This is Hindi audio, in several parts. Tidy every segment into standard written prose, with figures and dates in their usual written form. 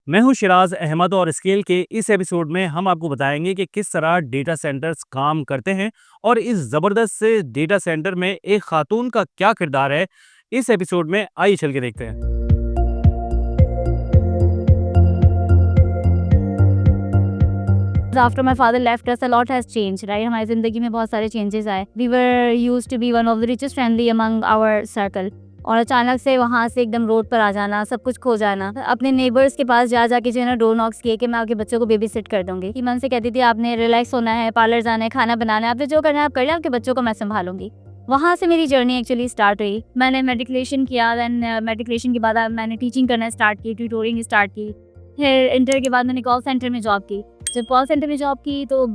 मैं हूं शिराज अहमद और स्केल के इस एपिसोड में हम आपको बताएंगे कि किस तरह डेटा सेंटर्स काम करते हैं और इस जबरदस्त से डेटा सेंटर में एक खातून का क्या किरदार है। इस एपिसोड में आइए चल के देखते हैं। After my father left us, a lot has changed, right? हमारी ज़िंदगी में बहुत सारे चेंजेस आए. We were used to be one of the richest family among our circle. और अचानक से वहाँ से एकदम रोड पर आ जाना, सब कुछ खो जाना, अपने नेबर्स के पास जा जाके जो है ना डोर नॉक्स किए कि मैं आपके बच्चों को बेबी सिट कर दूंगी. कि मैं उनसे कहती थी आपने रिलैक्स होना है, पार्लर जाना है, खाना बनाना है, आपने जो करना है आप कर लें, आपके बच्चों को मैं संभालूंगी. वहाँ से मेरी जर्नी एक्चुअली स्टार्ट हुई. मैंने मेडिक्लेशन किया, दैन मेडिक्लेशन के बाद मैंने टीचिंग करना स्टार्ट की, ट्यूटोरिंग स्टार्ट की. फिर इंटर के बाद मैंने कॉल सेंटर में जॉब की. जब कॉल सेंटर में जॉब की तो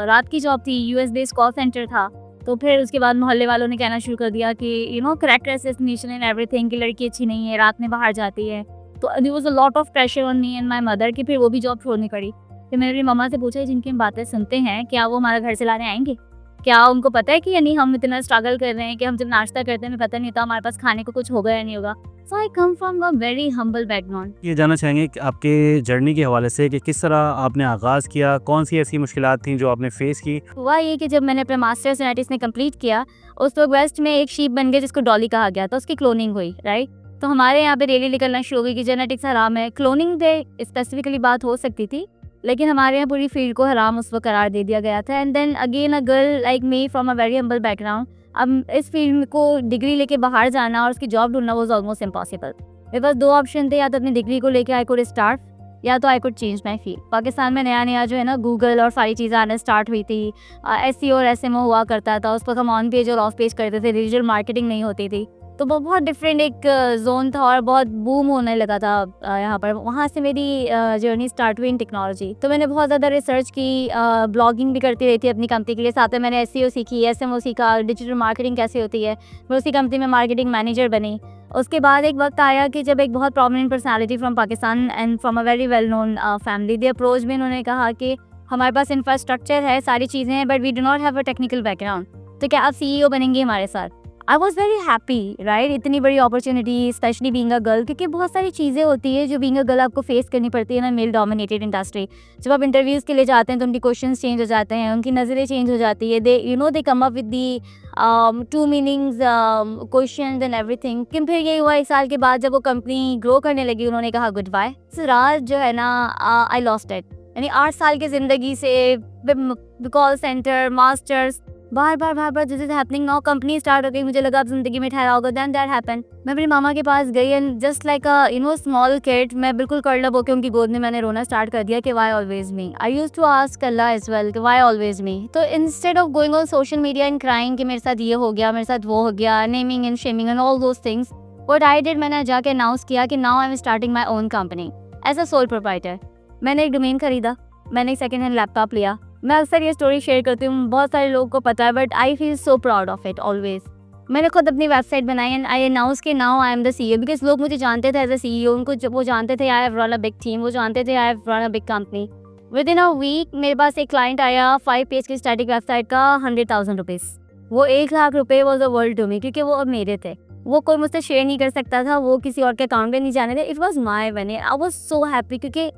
रात की जॉब थी, यूएस बेस्ड कॉल सेंटर था. तो फिर उसके बाद मोहल्ले वालों ने कहना शुरू कर दिया कि कैरेक्टर असैसिनेशन एंड एवरीथिंग, की लड़की अच्छी नहीं है, रात में बाहर जाती है. तो there was a lot of pressure on me and my mother कि फिर वो भी जॉब छोड़नी पड़ी. फिर मैंने अपनी मम्मा से पूछा जिनकी हम बातें सुनते हैं क्या वो हमारा घर चलाने आएंगे, क्या उनको पता है कि यानी हम इतना स्ट्रगल कर रहे हैं कि हम जब नाश्ता करते हैं हमें पता नहीं होता हमारे पास खाने को कुछ होगा या नहीं होगा. So I come from a very humble background. ये जानना चाहेंगे कि आपके जर्नी के हवाले से कि किस तरह आपने आगाज़ किया, कौन सी ऐसी मुश्किलात थी जो आपने फेस की। हुआ ये कि जब मैंने अपना मास्टर्स जेनेटिक्स ने कंप्लीट किया, उस वक्त वेस्ट में एक शीप बन गया जिसको डॉली कहा गया था, उसकी क्लोनिंग हुई, राइट. तो हमारे यहाँ पे रैली निकलना शुरू हो गई कि जेनेटिक्स हराम है. क्लोनिंग पे स्पेसिफिकली बात हो सकती थी, लेकिन हमारे यहाँ पूरी फील्ड को हराम उस वक्त करार दे दिया गया था. And then again a girl like me from a very humble background, अब इस फील्ड को डिग्री लेके बाहर जाना और उसकी जॉब ढूंढना वाज ऑलमोस्ट इम्पॉसिबल. मेरे पास दो ऑप्शन थे, या तो अपनी डिग्री को लेके आई कुड स्टार्ट, या तो I could change my field. Pakistan में नया नया जो है ना गूगल और सारी चीज़ें आना स्टार्ट हुई थी. SEO और SMO हुआ करता था. उस वक्त हम ऑन पेज और ऑफ पेज करते थे, डिजिटल मार्केटिंग नहीं होती थी. तो वो बहुत डिफरेंट एक जोन था और बहुत बूम होने लगा था यहाँ पर. वहाँ से मेरी जर्नी स्टार्ट हुई इन टेक्नोलॉजी. तो मैंने बहुत ज़्यादा रिसर्च की, ब्लॉगिंग भी करती रहती है अपनी कंपनी के लिए. साथ में मैंने SEO सीखी, SMO सीखा, डिजिटल मार्केटिंग कैसे होती है. मैं उसी कंपनी में मार्केटिंग मैनेजर बनी. उसके बाद एक वक्त आया कि जब एक बहुत prominent personality from Pakistan and from a very well known family they approach में, उन्होंने कहा कि हमारे पास इंफ्रास्ट्रक्चर है, सारी चीज़ें हैं, but we do not have a technical background, तो क्या आप CEO बनेंगे हमारे साथ. I was very happy, right. इतनी बड़ी opportunity, specially being a girl, क्योंकि बहुत सारी चीज़ें होती है जो बीइंग अ गर्ल आपको फेस करनी पड़ती है ना मेल डोमिनेटेड इंडस्ट्री. जब आप इंटरव्यूज़ के लिए जाते हैं तो उनके क्वेश्चंस चेंज हो जाते हैं, उनकी नज़रें चेंज हो जाती है. They come up with the two meanings questions and everything. लेकिन फिर ये हुआ एक साल के बाद जब वो कंपनी ग्रो करने लगी, उन्होंने कहा गुड बाय. राज जो है ना, आई लॉस्ट इट. यानी 8 साल की ज़िंदगी से कॉल सेंटर, मास्टर्स, बार बार this is happening now. Company start हो गई, मुझे लगा अब जिंदगी में ठहरा होगा. Then that happened. मैं अपनी मामा के पास गई एंड just like a small kid, मैं बिल्कुल कर्लब होकर उनकी गोद में मैंने रोना स्टार्ट कर दिया कि why always me. I used to ask Allah as well कि व्हाई ऑलवेज मी. तो instead of going on social media and crying कि मेरे साथ ये हो गया, मेरे साथ वो हो गया, naming and shaming and all those things, what I did, मैंने जाके अनाउंस किया कि now I am starting my own company as a sole proprietor. मैंने एक डोमेन खरीदा, मैंने एक सेकेंड हैंड लैपटॉप लिया. मैं अक्सर ये स्टोरी शेयर करती हूँ, बहुत सारे लोगों को पता है, but I feel so proud of it always. मैंने खुद अपनी वेबसाइट बनाई एंड आई अनाउंस कि now I am the CEO, because लोग मुझे जानते थे एज अ CEO. उनको जब वो जानते थे I have run a big team, वो जानते थे I have run a big company. Within a week मेरे पास एक क्लाइंट आया 5 पेज की स्टैटिक वेबसाइट का, 100,000 रुपीज़. वो 1 लाख रुपये was a world to me, क्योंकि वो अब मेरे थे. वो कोई मुझसे शेयर नहीं कर सकता था, वो किसी और के अकाउंट में नहीं जाने थे. It was my money. I was so happy, क्योंकि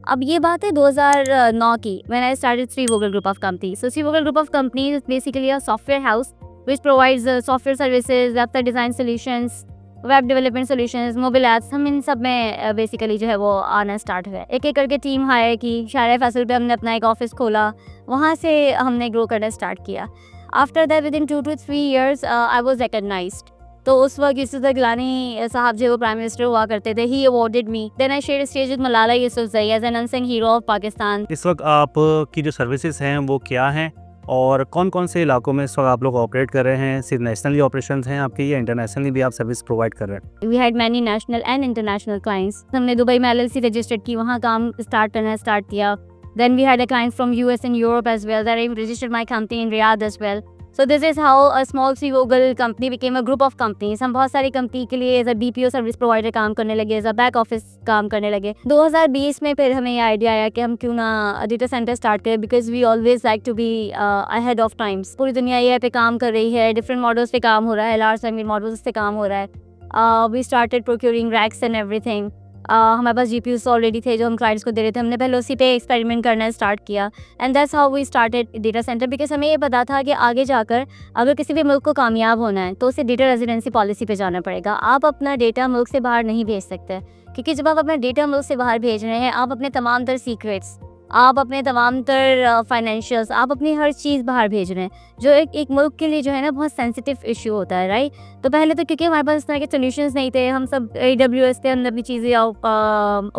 अब ये बात है 2009 की, when I started Shri Vogal group of company. So Shri Vogal group of company is basically a software house which provides software services, website design solutions, web development solutions, mobile apps. हम इन सब में बेसिकली जो है वो आना स्टार्ट हुआ. एक एक करके टीम हायर की. शायरा फैसल पे हमने अपना एक ऑफिस खोला, वहाँ से हमने ग्रो करना स्टार्ट किया. After that with in 2 to 3 years I was recognised. तो उस वक्त यूसुफ गिलानी साहब जो वो प्राइम मिनिस्टर हुआ करते थे, he awarded me. Then I share stage with Malala Yousafzai as an unsung hero of Pakistan. इस वक्त आपकी जो सर्विसेज हैं वो क्या हैं और कौन कौन से इलाकों में इस वक्त आप लोग ऑपरेट कर रहे हैं? सिर्फ नेशनली ऑपरेशंस हैं आपके या इंटरनेशनली भी आप सर्विस प्रोवाइड कर रहे हैं? We had many national and international clients. हमने दुबई में LLC रजिस्टर्ड की, वहाँ काम स्टार्ट किया. Then we had a client from US and Europe as well that I registered my company in Riyadh as well. So this is how a small Sri Vogel company became a group of companies. हम बहुत सारी कंपनी के लिए as a BPO service provider काम करने लगे, एज अ बैक ऑफिस काम करने लगे. 2020 में फिर हमें ये आइडिया आया कि हम क्यों ना डेटा सेंटर स्टार्ट करें, because we always like to be ahead of times. पूरी दुनिया AI पे काम कर रही है, डिफरेंट मॉडल्स पे काम हो रहा है, लार्ज लैंग्वेज मॉडल्स पे काम हो रहा है. We started procuring racks and everything. हमारे पास जीपीयूज ऑलरेडी थे जो हम क्लाइंट्स को दे रहे थे, हमने पहले उसी पे एक्सपेरिमेंट करना स्टार्ट किया and that's how we started data center. Because हमें ये पता था कि आगे जाकर अगर किसी भी मुल्क को कामयाब होना है तो उसे डेटा रेजिडेंसी पॉलिसी पे जाना पड़ेगा। आप अपना डेटा मुल्क से बाहर नहीं भेज सकते, क्योंकि जब आप अपना डेटा मुल्क से बाहर भेज रहे हैं आप अपने तमाम तर सीक्रेट्स, आप अपने तमाम तर फाइनेंशियल्स, आप अपनी हर चीज़ बाहर भेज रहे हैं, जो एक मुल्क के लिए जो है ना बहुत सेंसिटिव इशू होता है, राइट। तो पहले तो क्योंकि हमारे पास इस तरह के सोल्यूशंस नहीं थे, हम सब AWS पे हमने अपनी चीज़ें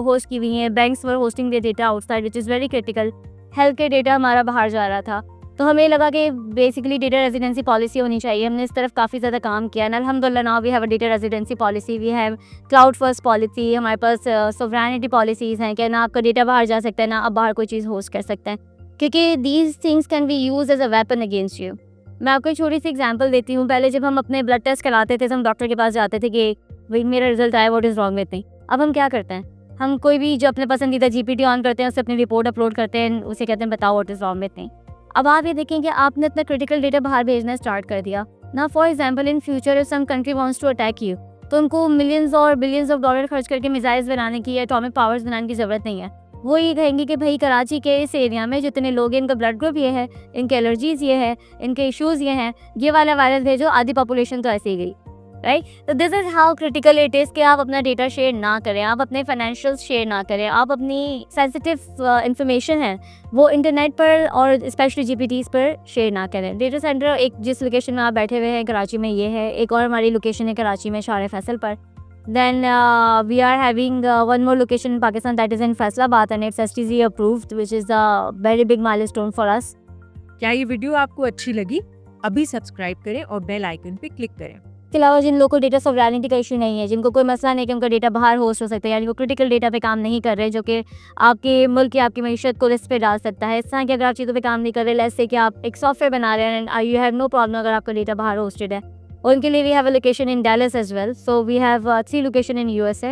होस्ट की हुई हैं, banks were hosting they data outside which is very critical, health के डेटा हमारा बाहर जा रहा था। तो हमें लगा कि बेसिकली डेटा रेजिडेंसी पॉलिसी होनी चाहिए। हमने इस तरफ काफ़ी ज़्यादा काम किया एंड अल्हम्दुलिल्लाह now we have a data residency policy, we have cloud first policy, हमारे पास सोवरेनिटी पॉलिसीज़ हैं कि ना आपका डेटा बाहर जा सकता है, ना आप बाहर कोई चीज़ होस्ट कर सकते हैं, क्योंकि these things can be use as a weapon against you. मैं आपको एक छोटी सी एग्जांपल देती हूँ। पहले जब हम अपने ब्लड टेस्ट कराते थे तो हम डॉक्टर के पास जाते थे कि भाई मेरा रिजल्ट आया, what is wrong with me. अब हम क्या करते हैं, हम कोई भी जो अपने पसंदीदा GPT ऑन करते हैं, उससे अपनी रिपोर्ट अपलोड करते हैं, उसे कहते हैं बताओ what is wrong with me. अब आप ये देखें कि आपने अपना क्रिटिकल डेटा बाहर भेजना स्टार्ट कर दिया ना। For example in future if some country wants to attack you, तो उनको मिलियंस और बिलियंस ऑफ डॉलर खर्च करके मिसाइल्स बनाने की या एटॉमिक पावर्स बनाने की ज़रूरत नहीं है। वो ये कहेंगे कि भाई कराची के इस एरिया में जितने लोग हैं, इनका ब्लड ग्रुप ये है, इनके एलर्जीज़ ये है, इनके इश्यूज़ ये हैं, ये वाला वायरस भेजो, आधी पॉपुलेशन तो ऐसे ही गई, राइट। तो this is how critical it is कि आप अपना डेटा शेयर ना करें, आप अपने फाइनेंशियल्स शेयर ना करें, आप अपनी सेंसिटिव इंफॉर्मेशन है वो इंटरनेट पर और स्पेशली GPTs पर शेयर ना करें। डेटा सेंटर एक जिस लोकेशन में आप बैठे हुए हैं कराची में ये है, एक और हमारी लोकेशन है कराची में शार फैसल पर। Then we are having one more location in Pakistan that is in Faisalabad and it's STZ approved, which is a very big milestone for us. क्या ये वीडियो आपको अच्छी लगी? अभी सब्सक्राइब करें और बेल आइकन पे क्लिक करें। इसके अलावा जिन लोगों को डेटा सॉवरेनिटी का इशू नहीं है, जिनको कोई मसला नहीं कि उनका डेटा बाहर होस्ट हो सकता है, यानी वो क्रिटिकल डेटा पे काम नहीं कर रहे, जो कि आपके मुल्क की आपकी मईशत को रिस्क पे डाल सकता है, इस तरह की अगर आप चीज़ों पे काम नहीं कर रहे, लेट्स से कि आप एक सॉफ्टवेयर बना रहे हैं and you have no problem अगर आपका डेटा बाहर होस्टेड है, उनके लिए we have a location in Dallas as well. So we have 3 location in USA,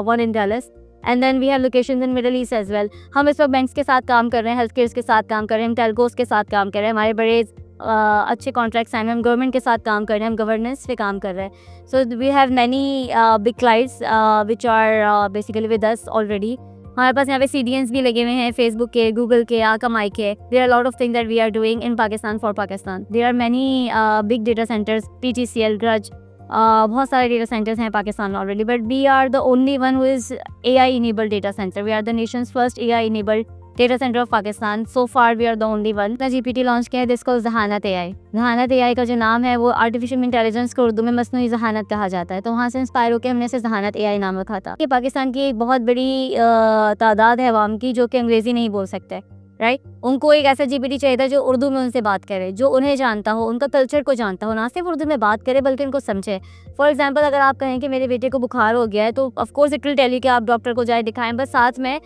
1 in Dallas and then we have locations in Middle East as well. हम इस वक्त बैंक्स के साथ काम कर रहे हैं, हेल्थ केयर्स के साथ काम कर रहे हैं, टेलकोस के साथ काम कर रहे हैं, हमारे बड़े अच्छे कॉन्ट्रैक्ट्स हैं, हम गवर्नमेंट के साथ काम कर रहे हैं, हम गवर्नेंस पे काम कर रहे हैं। So we have many big clients which are basically with us already. हमारे पास यहाँ पे CDNs भी लगे हुए हैं, फेसबुक के, गूगल के, Akamai के। There are lot of things that we are doing in Pakistan for Pakistan. There are many big data centres, PTCL, ग्रज, बहुत सारे डेटा सेंटर्स हैं Pakistan already, but we are the only one who is AI enabled data centre. We are the nation's first AI enabled data centre of Pakistan. So far we are the only one. GPT launch किया है, this called Zahanat AI। ज़हानत AI का जो नाम है वो आर्टिफिशियल इंटेलिजेंस को उर्दू में मसनूई ज़हानत कहा जाता है, तो वहाँ से इंस्पायर होकर हमने इसे ज़हानत AI नाम रखा था। कि पाकिस्तान की एक बहुत बड़ी तादाद है अवाम की जो कि अंग्रेज़ी नहीं बोल सकते, राइट। उनको एक ऐसा GPT चाहिए था जो उर्दू में उनसे बात करे, जो उन्हें जानता हो, उनका कल्चर को जानता हो, ना सिर्फ उर्दू में बात करे बल्कि उनको समझे। फॉर एग्जांपल अगर आप कहें कि मेरे बेटे को बुखार हो गया है, तो of course it will tell you कि आप डॉक्टर को जाए दिखाएं, बस साथ में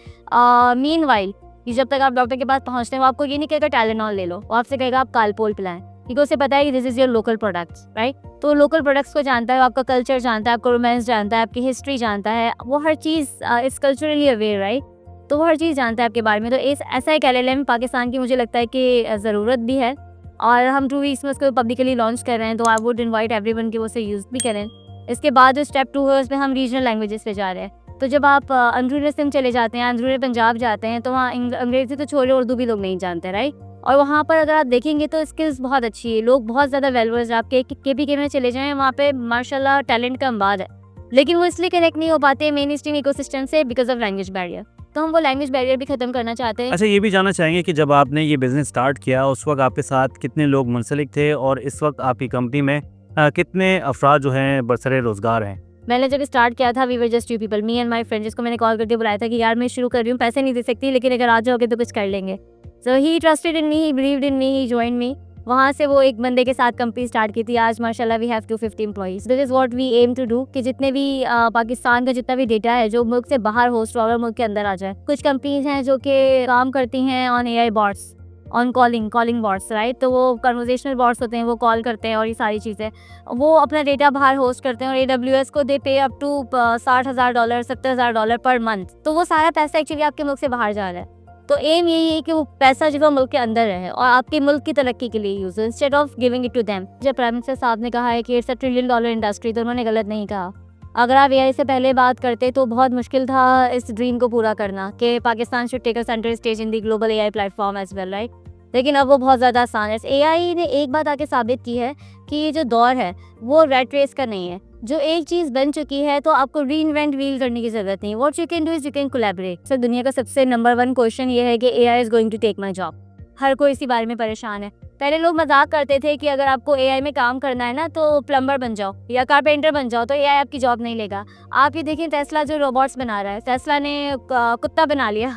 मीनवाइल कि जब तक आप डॉक्टर के पास पहुंचते हैं वो आपको ये नहीं कहेगा टाइलेनॉल ले लो, वो आपसे कहेगा आप कालपोल पिलाएं, क्योंकि उसे पता है कि this is your local products, right. तो लोकल प्रोडक्ट्स को जानता है, आपका कल्चर जानता है, आपका रोमांस जानता है, आपकी हिस्ट्री जानता है, वो हर चीज़ इज़ कल्चरली अवेयर, राइट। तो वो हर चीज़ जानता है आपके बारे में। तो इस ऐसा एक LLM पाकिस्तान की मुझे लगता है कि ज़रूरत भी है और हम 2 वीक्स में उसको पब्लिकली लॉन्च कर रहे हैं, तो आई वुड इन्वाइट एवरीवन कि वो उसे यूज़ भी करें। इसके बाद स्टेप 2 है, उसमें हम रीजनल लैंग्वेजेस पे जा रहे हैं। तो जब आप अंदरूनी सिंध चले जाते हैं, अंदरूनी पंजाब जाते हैं, तो वहाँ अंग्रेज़ी तो छोड़े उर्दू भी लोग नहीं जानते, राइट। और वहाँ पर अगर आप देखेंगे तो स्किल्स बहुत अच्छी है, लोग बहुत ज़्यादा वेलवर्स। आप KPK में चले जाएँ, वहाँ पे माशाल्लाह टैलेंट का अंबार है, लेकिन वो इसलिए कनेक्ट नहीं हो पाते मेन स्ट्रीम इकोसिस्टम से बिकॉज ऑफ लैंग्वेज बैरियर। तो हम वो लैंग्वेज बैरियर भी ख़त्म करना चाहते हैं। अच्छा, ये भी जानना चाहेंगे कि जब आपने ये बिजनेस स्टार्ट किया उस वक्त आपके साथ कितने लोग मुंसलिक थे और इस वक्त आपकी कंपनी में कितने अफराद जो हैं बरसरे रोज़गार हैं? मैंने जब स्टार्ट किया था we were just 2 people, me and my friend, जिसको मैंने कॉल करके बुलाया था कि यार मैं शुरू कर रही हूँ, पैसे नहीं दे सकती लेकिन अगर आ जाओगे तो कुछ कर लेंगे। So he trusted in me, he believed in me, he joined me. वहाँ से वो एक बंदे के साथ कंपनी स्टार्ट की थी। आज माशाल्लाह we have 250 employees. This is what we aim to do कि जितने भी पाकिस्तान का जितना भी डेटा है जो मुल्क से बाहर होस्ट और मुल्क के अंदर आ जाए। कुछ कंपनीज हैं जो कि काम करती हैं on AI bots, on calling bots, right. तो वो कन्वर्जेशनल बॉट्स होते हैं, वो कॉल करते हैं और ये सारी चीज़ें वो अपना डेटा बाहर होस्ट करते हैं और AWS को दे पे अप टू $60,000 $70,000 पर मंथ। तो वो सारा पैसा एक्चुअली आपके मुल्क से बाहर जा रहा है। तो एम यही है कि वो पैसा जो है मुल्क के अंदर रहे और आपके मुल्क की तरक्की के लिए use, instead of giving it to them. जब प्राइम मिनिस्टर साहब ने कहा है कि इट्स $1 ट्रिलियन इंडस्ट्री, तो उन्होंने गलत नहीं कहा। अगर आप एआई से पहले बात करते तो बहुत मुश्किल था इस ड्रीम को पूरा करना कि Pakistan should take a centre stage in the global AI platform as well, right. लेकिन अब वो बहुत ज़्यादा आसान है। एआई ने एक बात आके साबित की है कि ये जो दौर है वो रेट रेस का नहीं है। जो एक चीज़ बन चुकी है तो आपको री इन्वेंट व्हील करने की ज़रूरत नहीं। What you can do is you can collaborate. Sir दुनिया का सबसे नंबर 1 क्वेश्चन ये है कि AI is going to take my job. हर कोई इसी बारे में परेशान है। पहले लोग मजाक करते थे कि अगर आपको एआई में काम करना है ना तो प्लम्बर बन जाओ या कारपेंटर बन जाओ, तो एआई आपकी जॉब नहीं लेगा। आप ये देखिए टेस्ला जो रोबोट्स बना रहा है, टेस्ला ने कुत्ता बना लिया।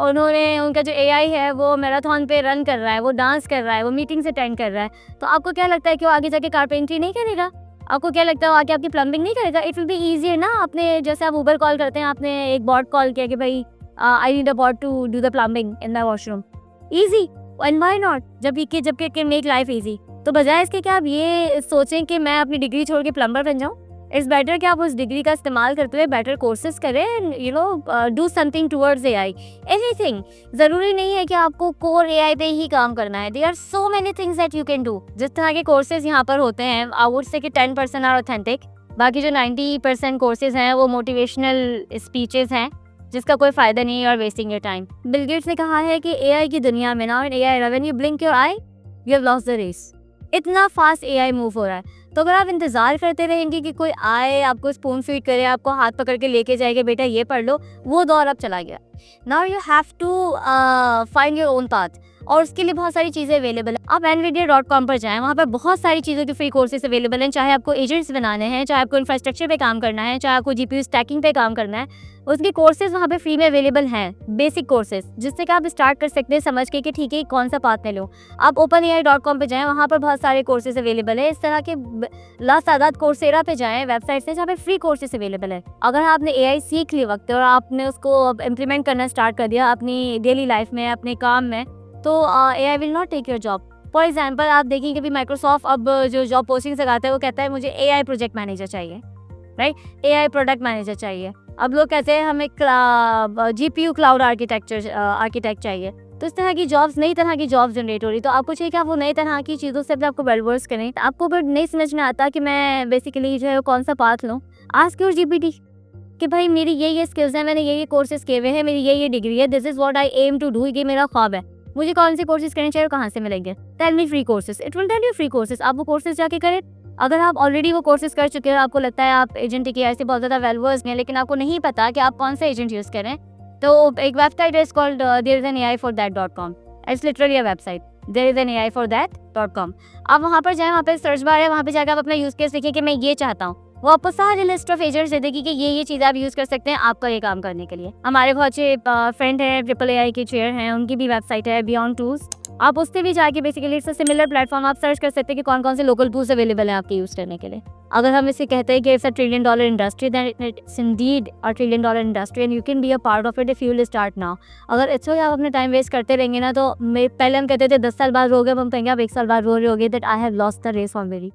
उन्होंने उनका जो एआई है वो मैराथन पे रन कर रहा है, वो डांस कर रहा है, वो मीटिंग्स अटेंड कर रहा है। तो आपको क्या लगता है कि वो आगे जाके कारपेंट्री नहीं करेगा? आपको क्या लगता है वो आगे आपकी प्लम्बिंग नहीं करेगा? इट विल बी ईजियर ना। आपने जैसे आप उबर कॉल करते हैं, आपने एक बॉट कॉल किया कि भाई I need a bot to do the plumbing in the washroom. Easy, and why not? जबकि कैन मेक लाइफ ईजी। तो बजाय इसके कि आप ये सोचें कि मैं अपनी डिग्री छोड़ के प्लम्बर बन जाऊँ, इट्स बेटर कि आप उस डिग्री का इस्तेमाल करते हुए बेटर कोर्सेज करें and you know do something towards AI. Anything, ज़रूरी नहीं है कि आपको कोर एआई पे ही काम करना है। There are so many things that you can do. जिस तरह के कोर्सेज यहाँ पर होते हैं, आई वुड से कि 10% आर ऑथेंटिक, बाकी जो 90% कोर्सेज हैं वो मोटिवेशनल स्पीचेस हैं जिसका कोई फ़ायदा नहीं है और wasting your time. Bill Gates ने कहा है कि एआई की दुनिया में ना, AI when you blink your eye you have lost the race. इतना फास्ट एआई मूव हो रहा है, तो अगर आप इंतज़ार करते रहेंगे कि कोई आए आपको स्पून फीड करे, आपको हाथ पकड़ के लेके जाएगा, बेटा ये पढ़ लो, वो दौर अब चला गया। Now you have to find your own path, और उसके लिए बहुत सारी चीज़ें अवेलेबल है। आप nvidia.com पर जाएं, वहाँ पर बहुत सारी चीज़ों के फ्री कोर्सेज अवेलेबल हैं। चाहे आपको एजेंट्स बनाने हैं, चाहे आपको इंफ्रास्ट्रक्चर पे काम करना है, चाहे आपको जीपीयू स्टैकिंग पे काम करना है, उसके कोर्सेज वहाँ पे फ्री में अवेलेबल हैं, बेसिक कोर्सेज, जिससे कि आप स्टार्ट कर सकते हैं समझ के कि ठीक है कौन सा पाथ में लो। आप openai.com पे जाएं, वहाँ पर बहुत सारे कोर्सेज अवेलेबल है। इस तरह के लातादाद कोर्सेरा पे जाएं, वेबसाइट से जहाँ पे फ्री कोर्सेज अवेलेबल है। अगर आपने एआई सीख ली वक्त और आपने उसको इम्प्लीमेंट करना स्टार्ट कर दिया अपनी डेली लाइफ में, अपने काम में, तो AI will not take your job. For example आप देखेंगे कि माइक्रोसॉफ्ट अब जो जॉब पोस्टिंग लगाता है वो कहता है मुझे एआई प्रोजेक्ट मैनेजर चाहिए, राइट, एआई प्रोडक्ट मैनेजर चाहिए। अब लोग कहते हैं हमें जीपीयू क्लाउड आर्किटेक्ट चाहिए। तो इस तरह की जॉब्स, नई तरह की जॉब्स जनरेट हो रही। तो आपको चाहिए कि आप वो नई तरह की चीज़ों से अपने आपको वेलवर्स करें। आपको अगर नहीं समझ में आता कि मैं बेसिकली जो है कौन सा पाथ लूँ, आस्क योर जीपीटी कि भाई मेरी ये स्किल्स हैं, मैंने ये कोर्सेज किए हुए हैं, मेरी ये डिग्री है, this is what I aim to do, ये मेरा ख्वाब है, मुझे कौन से कोर्सेज करने चाहिए और कहाँ से मिलेंगे। Tell me free courses, it will tell you free courses. आप वो कोर्सेज जाके करें। अगर आप ऑलरेडी वो कोर्सेज कर चुके हैं और आपको लगता है आप एजेंट की ऐसे बहुत ज़्यादा वेलवर्स हैं, लेकिन आपको नहीं पता कि आप कौन सा एजेंट यूज़ करें, तो एक वेबसाइट है called thereisanai4that.com। It's literally a website, thereisanai4that.com। आप वहाँ पर जाएं, वहाँ पे सर्च बार है, वहाँ पे जाकर आप अपना यूज़ केस लिखिए कि मैं ये चाहता हूँ, वो आपको सारी लिस्ट ऑफ एजेंट्स दे देगी कि ये चीज़ आप यूज़ कर सकते हैं आपका ये काम करने के लिए। हमारे बहुत अच्छे फ्रेंड हैं, AAI के चेयर हैं, उनकी भी वेबसाइट है बियॉन्ड टूल्स। आप उससे भी जाके basically it's a similar platform, आप सर्च कर सकते हैं कि कौन कौन से लोकल टूल्स अवेलेबल हैं आपके यूज़ करने के लिए। अगर हम इसे कहते हैं कि it's a $1 trillion industry, then it's indeed a $1 trillion industry and you can be a part of it if you will start now. अगर इट्स आप अपने टाइम वेस्ट करते रहेंगे ना, तो पहले हम कहते थे 10 साल बाद रो गए, हम कहेंगे आप 1 साल बाद रो रहे होगे that I have lost the race already.